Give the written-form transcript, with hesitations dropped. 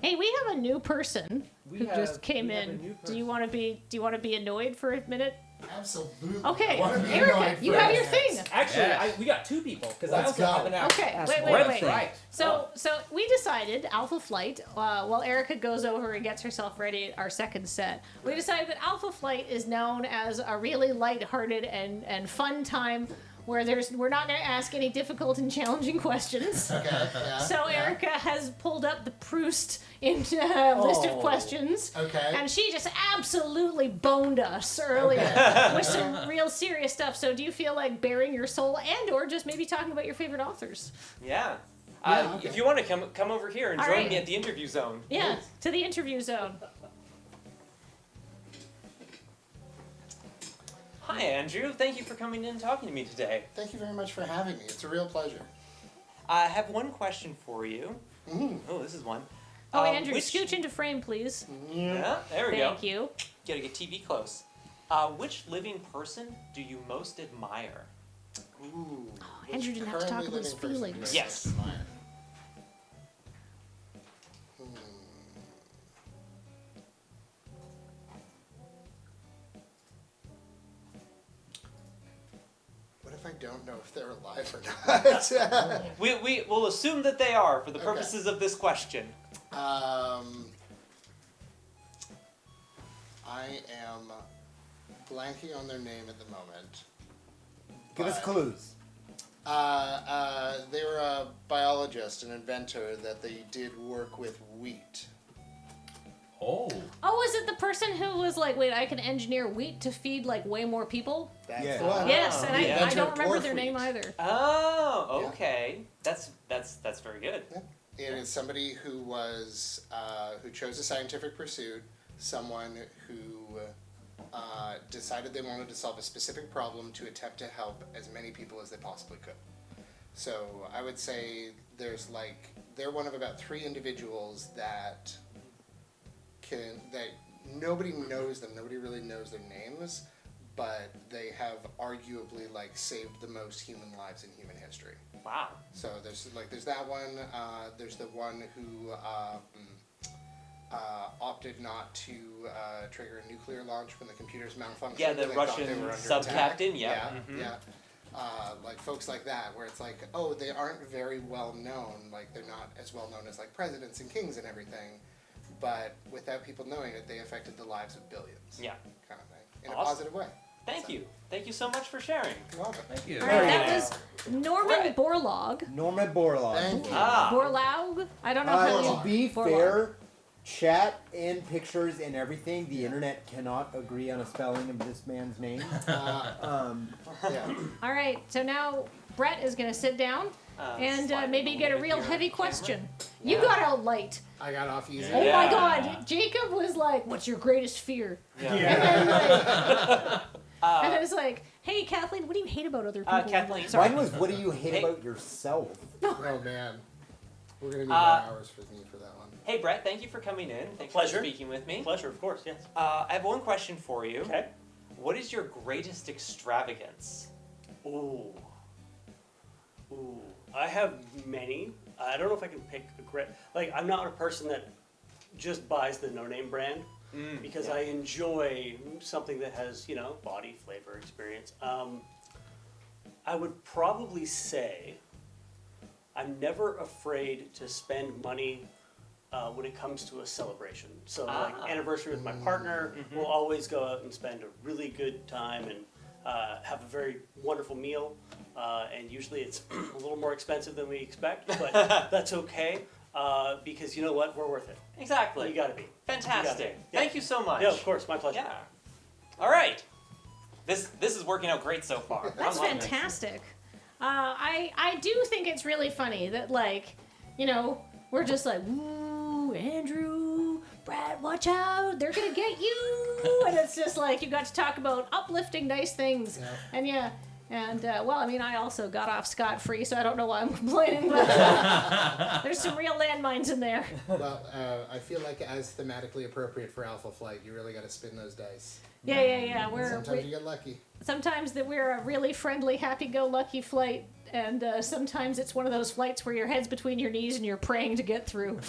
Hey, we have a new person who just came in. Do you want to be annoyed for a minute? Absolutely. Okay, Erika, you have your thing. Actually, we got two people because I also have an app. Okay, wait. Right. So we decided Alpha Flight. While Erika goes over and gets herself ready, our second set, we decided that Alpha Flight is known as a really lighthearted and fun time. Where we're not going to ask any difficult and challenging questions. Okay, yeah. So Erika has pulled up the Proust list of questions. Okay. And she just absolutely boned us earlier with some real serious stuff. So do you feel like bearing your soul and or just maybe talking about your favorite authors? Yeah. Okay. If you want to come over here and All join right. me at the interview zone. Yeah, to the interview zone. Hi, Andrew. Thank you for coming in and talking to me today. Thank you very much for having me. It's a real pleasure. I have one question for you. Mm. Oh, this is one. Oh, Andrew, scooch into frame, please. Yeah, there we go. Thank you. Gotta get TV close. Which living person do you most admire? Ooh. Andrew didn't have to talk about his feelings. Yes. What if I don't know if they're alive or not? We will assume that they are for the purposes of this question. I am blanking on their name at the moment. Give us clues. They were a biologist, an inventor, that they did work with wheat. Oh. Oh, is it the person who was like, wait, I can engineer wheat to feed like way more people? That's Yeah. the one. Yes, and yeah. I don't remember Dwarf their name wheat. either. Oh, okay. That's very good. It is somebody who was who chose a scientific pursuit, someone who decided they wanted to solve a specific problem to attempt to help as many people as they possibly could. So I would say they're one of about 3 individuals that nobody knows them, nobody really knows their names, but they have arguably saved the most human lives in human history. Wow. So there's that one. There's the one who opted not to trigger a nuclear launch when the computers malfunctioned. Yeah, the and they thought Russian they were under sub-captain, attack. yeah. Yeah. Folks like that, where it's they aren't very well known. They're not as well known as presidents and kings and everything, but without people knowing it, they affected the lives of billions. Yeah. Kind of thing in Awesome. a positive way. Thank you. Thank you so much for sharing. You're welcome. Thank you. All right, that Yeah. was Norman Borlaug. Norman Borlaug. Thank you. Borlaug? I don't know how you... To be Borlaug. fair, chat and pictures and everything, the internet cannot agree on a spelling of this man's name. Yeah. All right, so now Brett is going to sit down and slide maybe a get a little real bit heavy here. question. You got out light. I got off easy. Oh Yeah. my God, Jacob was like, "What's your greatest fear?" Yeah. And then and then it's like, "Hey, Kathleen, what do you hate about other people?" Kathleen. Sorry. Mine was, what do you hate Hey. about yourself? Oh man, we're gonna need more hours for me for that one. Hey, Brett, thank you for coming in. Thanks Pleasure. for speaking with me. Pleasure, of course, yes. I have one question for you. Okay. What is your greatest extravagance? Ooh. I have many. I don't know if I can pick a great. I'm not a person that just buys the no-name brand because I enjoy something that has, body, flavor, experience. I would probably say I'm never afraid to spend money when it comes to a celebration. So, anniversary with my partner, we'll always go out and spend a really good time and have a very wonderful meal. And usually it's a little more expensive than we expect, but that's okay because you know what? We're worth it. Exactly. You gotta be. Fantastic. Yeah. Thank you so much. Yeah, of course, my pleasure. Yeah. All right. This is working out great so far. That's I'm loving it. fantastic. I do think it's really funny that we're just like, "Ooh, Andrew, Brad, watch out, they're gonna get you," and it's just you got to talk about uplifting nice things, and I also got off scot-free, so I don't know why I'm complaining, but there's some real landmines in there. Well, I feel like as thematically appropriate for Alpha Flight, you really got to spin those dice. Yeah. Sometimes you get lucky. Sometimes that we're a really friendly, happy-go-lucky flight, and sometimes it's one of those flights where your head's between your knees and you're praying to get through.